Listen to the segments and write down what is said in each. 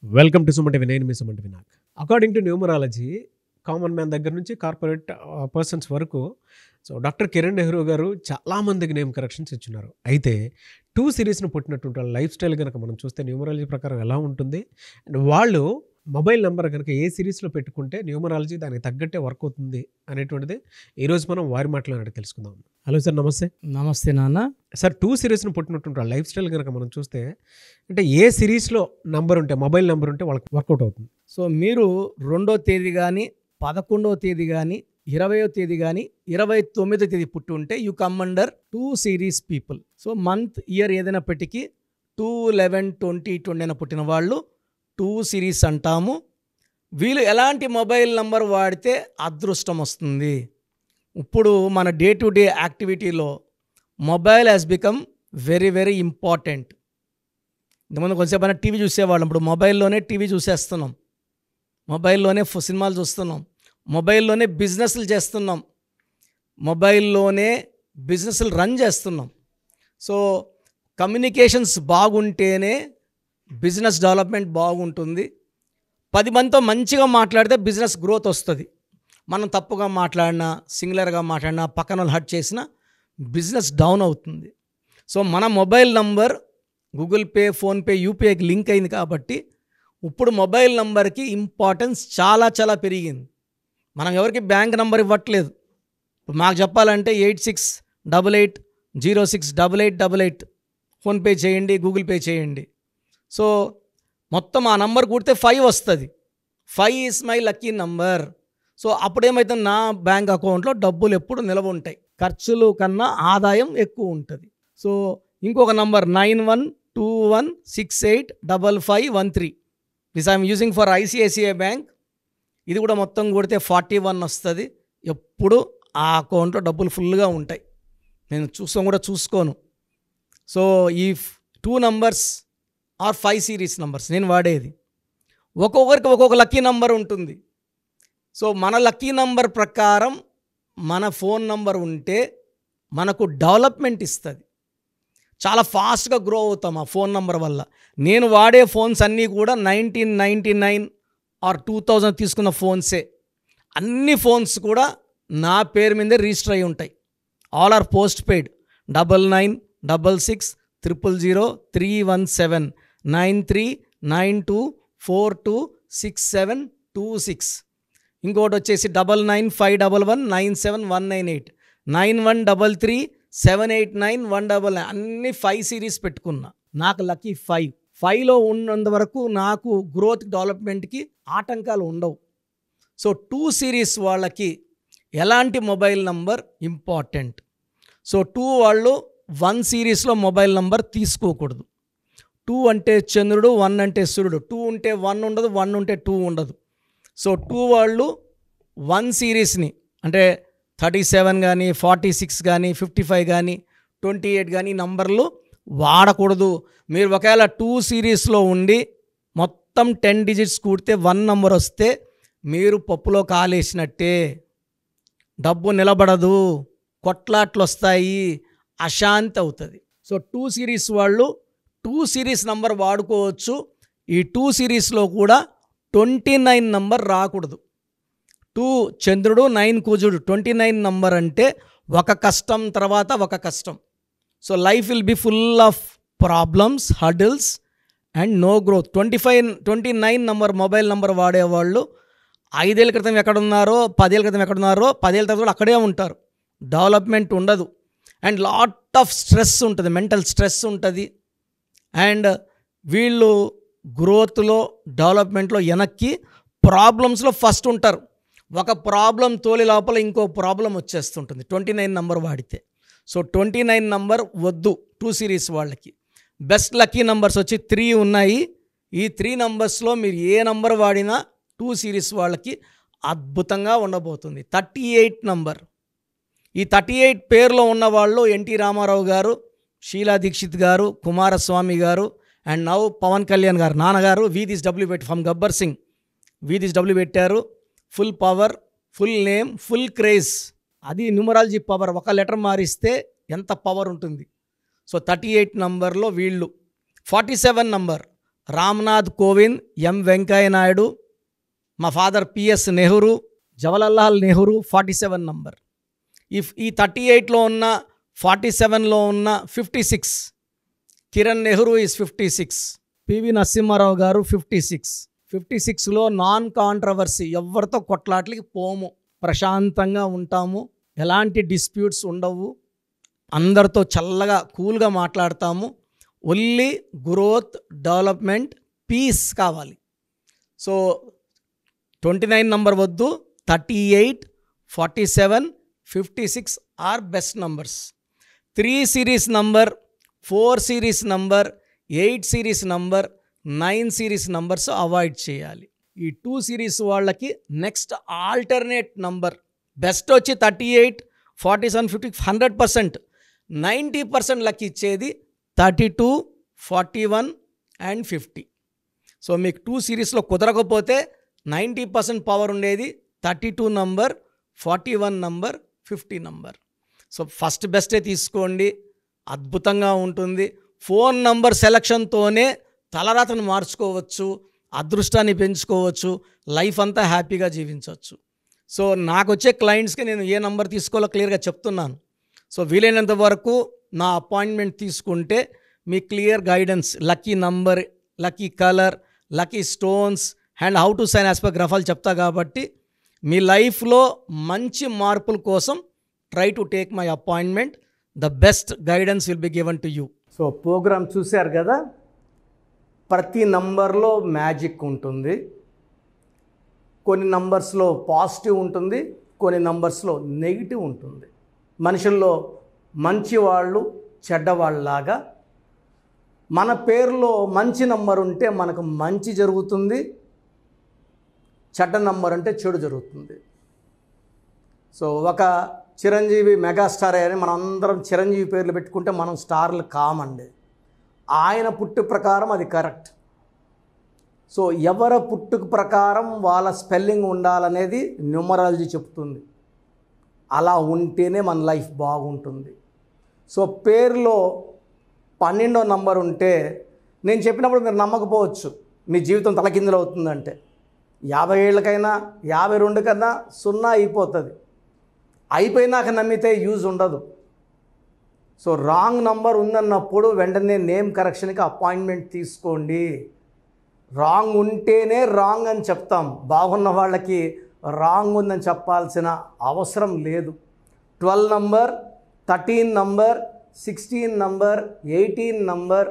Welcome to Suman TV. నేను మీ Suman TV. According to numerology, common man దగ్గర నుంచి కార్పొరేట్ పర్సన్స్ వరకు డాక్టర్ కిరణ్ నెహ్రూ గారు చాలామందికి నేమ్ కరెక్షన్స్ ఇచ్చున్నారు. అయితే 2 సిరీస్ను పుట్టినటువంటి వాళ్ళ లైఫ్ స్టైల్ కనుక మనం చూస్తే న్యూమరాలజీ ప్రకారం ఎలా ఉంటుంది, అండ్ వాళ్ళు మొబైల్ నెంబర్ కనుక ఏ సిరీస్లో పెట్టుకుంటే న్యూమరాలజీ దానికి తగ్గట్టే వర్క్ అవుతుంది అనేటువంటిది ఈరోజు మనం వారి మాటలు తెలుసుకుందాం. హలో సార్, నమస్తే. నమస్తే నాన్న. సార్, 2 సిరీస్ను పుట్టినటువంటి వాళ్ళ లైఫ్ స్టైల్ కనుక మనం చూస్తే అంటే ఏ సిరీస్లో నంబర్ ఉంటే, మొబైల్ నెంబర్ ఉంటే వాళ్ళకి వర్కౌట్ అవుతుంది? సో మీరు 2వ తేదీ కానీ 11వ తేదీ కానీ 20వ తేదీ కానీ 29వ తేదీ పుట్టి ఉంటే you come under 2 series people. So month year ఏదైనా పెట్టికి 2, 11, 20, 20 పుట్టిన వాళ్ళు 2 సిరీస్ అంటాము. వీళ్ళు ఎలాంటి మొబైల్ నంబర్ వాడితే అదృష్టం వస్తుంది? ఇప్పుడు మన డే టు డే యాక్టివిటీలో mobile has become very very important. ఇంతకుముందు కొంచెంసేపు అయినా టీవీ చూసేవాళ్ళం, ఇప్పుడు మొబైల్లోనే టీవీ చూసేస్తున్నాం, మొబైల్లోనే సినిమాలు చూస్తున్నాం, మొబైల్లోనే బిజినెస్లు చేస్తున్నాం, మొబైల్లోనే బిజినెస్లు రన్ చేస్తున్నాం. సో కమ్యూనికేషన్స్ బాగుంటేనే బిజినెస్ డెవలప్మెంట్ బాగుంటుంది. 10 మందితో మంచిగా మాట్లాడితే బిజినెస్ గ్రోత్ వస్తుంది. మనం తప్పుగా మాట్లాడినా, సింగులర్గా మాట్లాడినా, పక్కన వాళ్ళు హర్ట్ చేసినా బిజినెస్ డౌన్ అవుతుంది. సో మన mobile number Google Pay, PhonePe, యూపీఐకి లింక్ అయింది కాబట్టి ఇప్పుడు మొబైల్ నంబర్కి ఇంపార్టెన్స్ చాలా చాలా పెరిగింది. మనం ఎవరికి బ్యాంక్ నంబర్ ఇవ్వట్లేదు. ఇప్పుడు మాకు చెప్పాలంటే 8688068888 ఫోన్పే చేయండి, గూగుల్ పే చేయండి. సో మొత్తం ఆ నంబర్ కూడితే 5 వస్తుంది. 5 is my lucky number. So అప్పుడేమైతే నా బ్యాంక్ అకౌంట్లో డబ్బులు ఎప్పుడు నిల్వ ఉంటాయి, ఖర్చులు కన్నా ఆదాయం ఎక్కువ ఉంటుంది. సో ఇంకొక number 9121685513. This I'm using for ICICI bank. ఇది కూడా మొత్తం కొడితే 41 వస్తుంది. ఎప్పుడు ఆ అకౌంట్లో డబ్బులు ఫుల్గా ఉంటాయి. నేను చూసుకోను. సో ఈ 2 నంబర్స్ ఆర్ 5 సిరీస్ నంబర్స్ నేను వాడేది. ఒక్కొక్కరికి ఒక్కొక్క లక్కీ నంబర్ ఉంటుంది. సో మన లక్కీ నంబర్ ప్రకారం మన ఫోన్ నంబర్ ఉంటే మనకు డెవలప్మెంట్ ఇస్తుంది. చాలా ఫాస్ట్గా గ్రో అవుతాం ఆ ఫోన్ నంబర్ వల్ల. నేను వాడే ఫోన్స్ అన్నీ కూడా 1999 ఆర్ 2000 తీసుకున్న ఫోన్సే. అన్ని ఫోన్స్ కూడా నా పేరు మీదే రిజిస్టర్ అయి ఉంటాయి. All or post paid. 99663003179392426726. ఇంకోటి వచ్చేసి 995111971998 9133789199. అన్ని 5 సిరీస్ పెట్టుకున్నా. నాకు లక్కీ 5లో ఉన్నంత వరకు నాకు గ్రోత్ డెవలప్మెంట్కి ఆటంకాలు ఉండవు. సో 2 సిరీస్ వాళ్ళకి ఎలాంటి మొబైల్ నంబర్ ఇంపార్టెంట్? సో 2 వాళ్ళు 1 సిరీస్లో మొబైల్ నంబర్ తీసుకోకూడదు. 2 అంటే చంద్రుడు, 1 అంటే సూర్యుడు. 2 ఉంటే 1 ఉండదు, 1 ఉంటే 2 ఉండదు. సో 2 వాళ్ళు 1 సిరీస్ని అంటే 37 కానీ 46 కానీ 55 కానీ 28 కానీ నంబర్లు వాడకూడదు. మీరు ఒకవేళ 2 సిరీస్లో ఉండి మొత్తం 10 డిజిట్స్ కూడితే 1 నంబర్ వస్తే మీరు పప్పులో కాలేసినట్టే. డబ్బు నిలబడదు, కొట్లాట్లు వస్తాయి, అశాంతి అవుతుంది. సో 2 సిరీస్ వాళ్ళు 2 సిరీస్ నంబర్ వాడుకోవచ్చు. ఈ 2 సిరీస్లో కూడా 29 నంబర్ రాకూడదు. 2 చంద్రుడు, 9 కుజుడు, 29 నంబర్ అంటే ఒక కష్టం తర్వాత ఒక కష్టం. So life will be full of problems, hurdles and no growth. 29 number mobile number వాడేవాళ్ళు 5 ఏళ్ళ క్రితం ఎక్కడున్నారో, 10 ఏళ్ళ క్రితం ఎక్కడున్నారో, 10 ఏళ్ళ తర్వాత అక్కడే ఉంటారు. డెవలప్మెంట్ ఉండదు అండ్ లాట్ ఆఫ్ స్ట్రెస్ ఉంటుంది, మెంటల్ స్ట్రెస్ ఉంటుంది. అండ్ వీళ్ళు గ్రోత్లో, డెవలప్మెంట్లో వెనక్కి, ప్రాబ్లమ్స్లో ఫస్ట్ ఉంటారు. ఒక ప్రాబ్లం తోలి లోపల ఇంకో ప్రాబ్లం వచ్చేస్తుంటుంది 29 నంబర్ వాడితే. సో 29 నంబర్ వద్దు 2 సిరీస్ వాళ్ళకి. బెస్ట్ లక్కీ నంబర్స్ వచ్చి 3 ఉన్నాయి. ఈ 3 నంబర్స్లో మీరు ఏ నంబర్ వాడినా 2 సిరీస్ వాళ్ళకి అద్భుతంగా ఉండబోతుంది. 38 నంబర్. ఈ 38 పేరులో ఉన్నవాళ్ళు ఎన్టీ రామారావు గారు, షీలా దీక్షిత్ గారు, కుమారస్వామి గారు అండ్ నౌ పవన్ కళ్యాణ్ గారు. నాన్నగారు వీదిస్ డబ్ల్యూ పెట్టి ఫ్రమ్ గబ్బర్ సింగ్ వీదిస్ డబ్ల్యూ పెట్టారు. Full power, full name, full craze. అది న్యూమరాలజీ పవర్. ఒక లెటర్ మారిస్తే ఎంత పవర్ ఉంటుంది. సో 38 నంబర్లో వీళ్ళు. 47 నంబర్ రామ్నాథ్ కోవింద్, ఎం వెంకయ్య నాయుడు, మా father PS Nehru, Jawaharlal Nehru 47 number. ఈ 38లో ఉన్న 47లో ఉన్న 56, కిరణ్ నెహ్రూ ఈజ్ 56, పివి నరసింహారావు గారు 56. 56లో నాన్ కాంట్రవర్సీ, ఎవరితో కొట్లాట్లకి పోము, ప్రశాంతంగా ఉంటాము, ఎలాంటి డిస్ప్యూట్స్ ఉండవు, అందరితో చల్లగా కూల్గా మాట్లాడతాము. ఓన్లీ గ్రోత్, డెవలప్మెంట్, పీస్ కావాలి. సో 29 నంబర్ వద్దు, 38, 47, 56 are best numbers. 3 series number, 4 series number, 8 series number, 9 series numbers avoid చేయాలి. ఈ 2 సిరీస్ వాళ్ళకి నెక్స్ట్ ఆల్టర్నేట్ నంబర్ బెస్ట్ వచ్చి 38, 47, 50, 100%, 90% లక్ ఇచ్చేది 32, 41 అండ్ 50. సో మీకు 2 సిరీస్లో కుదరకపోతే 90% పవర్ ఉండేది 32 number, 41 number, 50 number. So first బెస్టే తీసుకోండి, అద్భుతంగా ఉంటుంది. ఫోన్ నంబర్ సెలక్షన్తోనే తలరాతను మార్చుకోవచ్చు, అదృష్టాన్ని పెంచుకోవచ్చు, లైఫ్ అంతా హ్యాపీగా జీవించవచ్చు. సో నాకు వచ్చే క్లయింట్స్కి నేను ఏ నంబర్ తీసుకోవాలో క్లియర్గా చెప్తున్నాను. సో వీలైనంత వరకు నా అపాయింట్మెంట్ తీసుకుంటే మీ clear guidance, lucky number, lucky colour, lucky stones and how to sign as per గ్రఫాలు చెప్తా. కాబట్టి మీ లైఫ్లో మంచి మార్పుల కోసం try to take my appointment. The best guidance will be given to you. So programme చూశారు కదా, ప్రతి నంబర్లో మ్యాజిక్ ఉంటుంది. కొన్ని నంబర్స్లో పాజిటివ్ ఉంటుంది, కొన్ని నంబర్స్లో నెగిటివ్ ఉంటుంది. మనుషుల్లో మంచివాళ్ళు చెడ్డవాళ్ళలాగా మన పేరులో మంచి నంబర్ ఉంటే మనకు మంచి జరుగుతుంది, చెడ్డ నంబర్ అంటే చెడు జరుగుతుంది. సో ఒక చిరంజీవి మెగాస్టార్ అని మనం అందరం చిరంజీవి పేర్లు పెట్టుకుంటే మనం స్టార్లు కామండి. ఆయన పుట్టు ప్రకారం అది కరెక్ట్. సో ఎవరి పుట్టుక ప్రకారం వాళ్ళ స్పెల్లింగ్ ఉండాలనేది న్యూమరాలజీ చెప్తుంది. అలా ఉంటేనే మన లైఫ్ బాగుంటుంది. సో పేరులో 12వ నంబర్ ఉంటే నేను చెప్పినప్పుడు మీరు నమ్మకపోవచ్చు, మీ జీవితం తలకిందులు అవుతుందంటే. 50 ఏళ్ళకైనా 52 కన్నా 0 అయిపోతుంది. అయిపోయినాక నమ్మితే యూజ్ ఉండదు. సో రాంగ్ నంబర్ ఉందన్నప్పుడు వెంటనే నేమ్ కరెక్షన్కి అపాయింట్మెంట్ తీసుకోండి. రాంగ్ ఉంటేనే రాంగ్ అని చెప్తాం, బాగున్న వాళ్ళకి రాంగ్ ఉందని చెప్పాల్సిన అవసరం లేదు. 12 number, 13 number, 16 number, 18 number,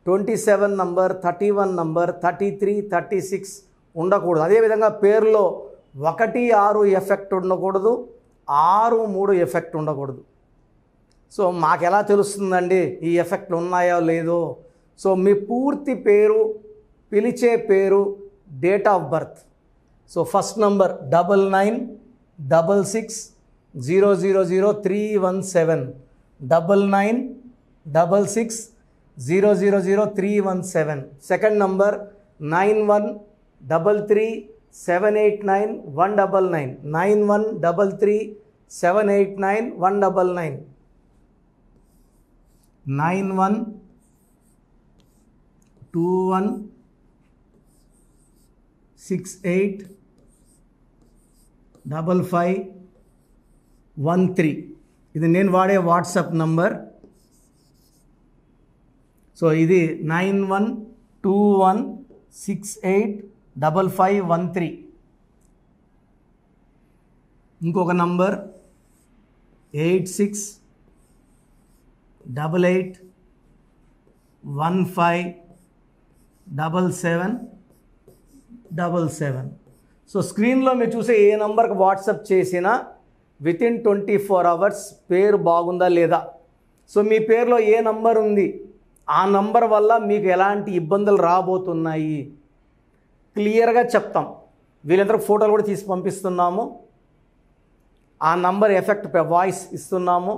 27 number, 31 number, 33, 36 ఉండకూడదు. అదేవిధంగా పేరులో 1, 6 ఎఫెక్ట్ ఉండకూడదు, 6, 3 ఎఫెక్ట్ ఉండకూడదు. సో మాకు ఎలా తెలుస్తుందండి ఈ ఎఫెక్ట్లు ఉన్నాయో లేదో? సో మీ పూర్తి పేరు, పిలిచే పేరు, date of birth. So first number 9966000317, 9966000317. Second number 9133789199, 9133789199, 9121685513. ఇది నేను వాడే వాట్సాప్ నంబర్. సో ఇది 9121685513. ఇంకొక నంబర్ 8688157777. సో స్క్రీన్లో మీరు చూసే ఏ నంబర్కి వాట్సాప్ చేసినా వితిన్ 24 అవర్స్ పేరు బాగుందా లేదా, సో మీ పేరులో ఏ నంబర్ ఉంది, ఆ నంబర్ వల్ల మీకు ఎలాంటి ఇబ్బందులు రాబోతున్నాయి క్లియర్గా చెప్తాం. వీళ్ళందరూ ఫోటోలు కూడా తీసి పంపిస్తున్నాము. ఆ నంబర్ ఎఫెక్ట్ వాయిస్ ఇస్తున్నాము.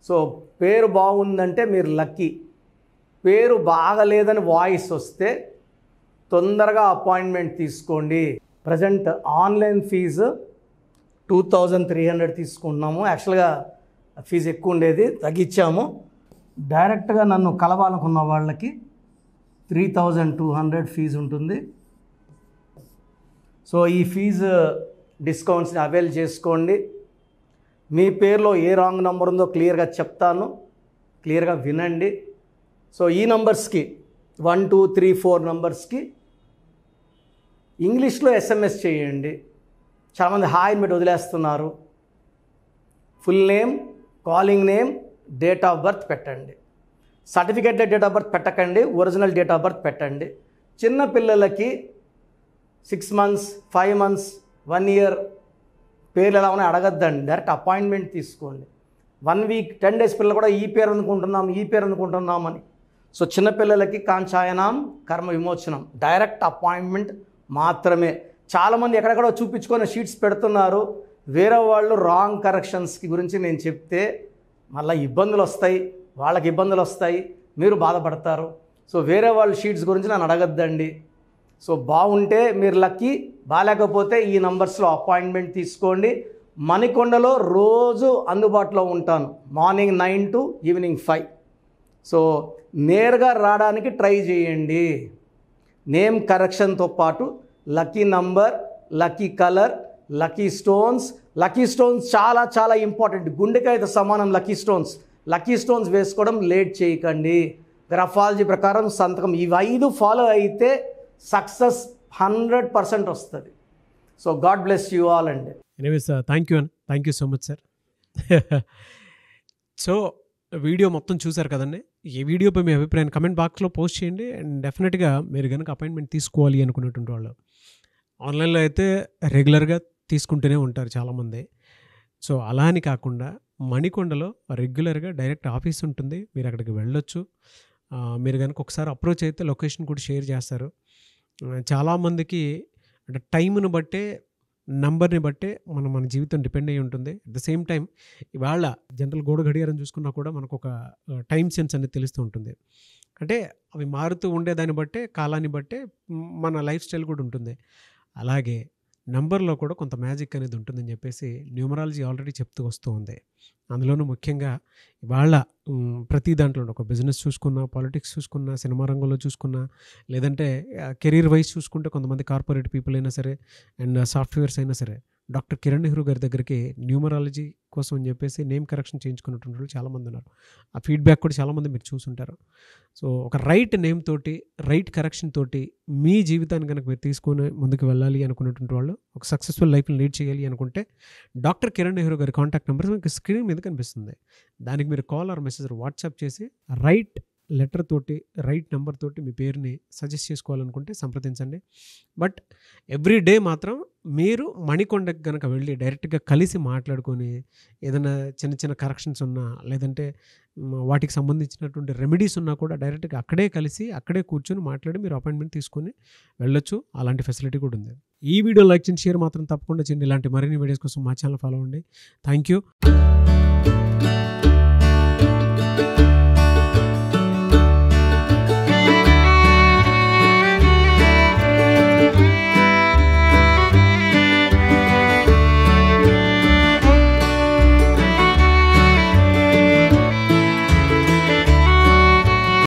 సో పేరు బాగుందంటే మీరు లక్కీ. పేరు బాగలేదని వాయిస్ వస్తే తొందరగా అపాయింట్మెంట్ తీసుకోండి. ప్రజెంట్ ఆన్లైన్ ఫీజు 2300 తీసుకుంటున్నాము. యాక్చువల్గా ఫీజు ఎక్కువ ఉండేది, తగ్గించాము. డైరెక్ట్గా నన్ను కలవాలనుకున్న వాళ్ళకి 3200 ఫీజు ఉంటుంది. సో ఈ ఫీజు డిస్కౌంట్స్ని అవైల్ చేసుకోండి. మీ పేరులో ఏ రాంగ్ నెంబర్ ఉందో క్లియర్గా చెప్తాను, క్లియర్గా వినండి. సో ఈ నంబర్స్కి 1 2 3 4 నంబర్స్కి ఇంగ్లీష్లో ఎస్ఎంఎస్ చేయండి. చాలామంది హాయ్ పెట్టి వదిలేస్తున్నారు. Full name, calling name, date of birth పెట్టండి. సర్టిఫికేట్ డేట్ ఆఫ్ బర్త్ పెట్టకండి, ఒరిజినల్ డేట్ ఆఫ్ బర్త్ పెట్టండి. చిన్న పిల్లలకి 6 months 5 months 1 year పేర్లు ఎలా ఉన్నాయి అడగద్దండి, డైరెక్ట్ అపాయింట్మెంట్ తీసుకోండి. 1 week 10 days పిల్లలు కూడా ఈ పేరు అనుకుంటున్నామని. సో చిన్నపిల్లలకి కాంచాయనం కర్మ విమోచనం, డైరెక్ట్ అపాయింట్మెంట్ మాత్రమే. చాలామంది ఎక్కడెక్కడో చూపించుకొని షీట్స్ పెడుతున్నారు. వేరే వాళ్ళు రాంగ్ కరెక్షన్స్కి గురించి నేను చెప్తే మళ్ళీ ఇబ్బందులు వస్తాయి, వాళ్ళకి ఇబ్బందులు వస్తాయి, మీరు బాధపడతారు. సో వేరే వాళ్ళ షీట్స్ గురించి నన్ను అడగద్దండి. సో బాగుంటే మీరు లక్కీ, బాగాలేకపోతే ఈ నంబర్స్లో అపాయింట్మెంట్ తీసుకోండి. మణికొండలో రోజు అందుబాటులో ఉంటాను, మార్నింగ్ 9 to ఈవినింగ్ 5. సో నేరుగా రావడానికి ట్రై చేయండి. నేమ్ కరెక్షన్తో పాటు lucky number, lucky colour, lucky stones చాలా చాలా ఇంపార్టెంట్. గుండెకాయతో సమానం లక్కీ స్టోన్స్ వేసుకోవడం లేట్ చేయకండి. గ్రఫాలజీ ప్రకారం సంతకం, ఇవి 5 ఫాలో అయితే సక్సెస్ 100% వస్తుంది. So God bless you all అండి. Anyways thank you so much sir. So video మొత్తం చూసారు కదండి. ఈ వీడియోపై మీ అభిప్రాయాన్ని కమెంట్ బాక్స్లో పోస్ట్ చేయండి. అండ్ డెఫినెట్గా మీరు కనుక అపాయింట్మెంట్ తీసుకోవాలి అనుకునేటువంటి వాళ్ళు ఆన్లైన్లో అయితే రెగ్యులర్గా తీసుకుంటూనే ఉంటారు చాలామంది. సో అలా అని కాకుండా మణికొండలో రెగ్యులర్గా డైరెక్ట్ ఆఫీస్ ఉంటుంది, మీరు అక్కడికి వెళ్ళొచ్చు. మీరు కనుక ఒకసారి అప్రోచ్ అయితే లొకేషన్ కూడా షేర్ చేస్తారు. చాలామందికి అంటే టైంను బట్టే, నంబర్ని బట్టే మన జీవితం డిపెండ్ అయ్యి ఉంటుంది. అట్ ద సేమ్ టైం ఇవాళ జనరల్ గోడ గడియారం చూసుకున్నా కూడా మనకు ఒక టైం సెన్స్ అనేది తెలుస్తూ ఉంటుంది. అంటే అవి మారుతూ ఉండేదాన్ని బట్టే, కాలాన్ని బట్టే మన లైఫ్ స్టైల్ కూడా ఉంటుంది. అలాగే నంబర్లో కూడా కొంత మ్యాజిక్ అనేది ఉంటుందని చెప్పేసి న్యూమరాలజీ ఆల్రెడీ చెప్తూ వస్తూ ఉంది. అందులోనూ ముఖ్యంగా ఇవాళ ప్రతి దాంట్లో ఒక బిజినెస్ చూసుకున్నా, పాలిటిక్స్ చూసుకున్నా, సినిమా రంగంలో చూసుకున్నా, లేదంటే కెరీర్ వైజ్ చూసుకుంటే కొంతమంది కార్పొరేట్ పీపుల్ అయినా సరే అండ్ సాఫ్ట్వేర్స్ అయినా సరే డాక్టర్ కిరణ్ నెహ్రూ గారి దగ్గరికి న్యూమరాలజీ కోసం అని చెప్పేసి నేమ్ కరెక్షన్ చేయించుకున్నటువంటి వాళ్ళు చాలామంది ఉన్నారు. ఆ ఫీడ్బ్యాక్ కూడా చాలామంది మీరు చూసుంటారు. సో ఒక రైట్ నేమ్ తోటి, రైట్ కరెక్షన్ తోటి మీ జీవితాన్ని కనుక మీరు తీసుకొని ముందుకు వెళ్ళాలి అనుకున్నటువంటి వాళ్ళు, ఒక సక్సెస్ఫుల్ లైఫ్ని లీడ్ చేయాలి అనుకుంటే డాక్టర్ కిరణ్ నెహ్రూ గారి కాంటాక్ట్ నెంబర్ మీకు స్క్రీన్ మీద కనిపిస్తుంది. దానికి మీరు కాల్ ఆర్ మెసేజ్ వాట్సాప్ చేసి రైట్ లెటర్ తోటి, రైట్ నెంబర్ తోటి మీ పేరుని సజెస్ట్ చేసుకోవాలనుకుంటే సంప్రదించండి. బట్ ఎవ్రీ డే మాత్రం మీరు మణికొండకి కనుక వెళ్ళి డైరెక్ట్గా కలిసి మాట్లాడుకొని ఏదైనా చిన్న చిన్న కరెక్షన్స్ ఉన్నా, లేదంటే వాటికి సంబంధించినటువంటి రెమెడీస్ ఉన్నా కూడా డైరెక్ట్గా అక్కడే కలిసి, అక్కడే కూర్చొని మాట్లాడి మీరు అపాయింట్మెంట్ తీసుకొని వెళ్ళొచ్చు. అలాంటి ఫెసిలిటీ కూడా ఉంది. ఈ వీడియో లైక్ చేయండి, షేర్ మాత్రం తప్పకుండా చేయండి. ఇలాంటి మరిన్ని వీడియోస్ కోసం మా ఛానల్ ఫాలో అవ్వండి. Thank you.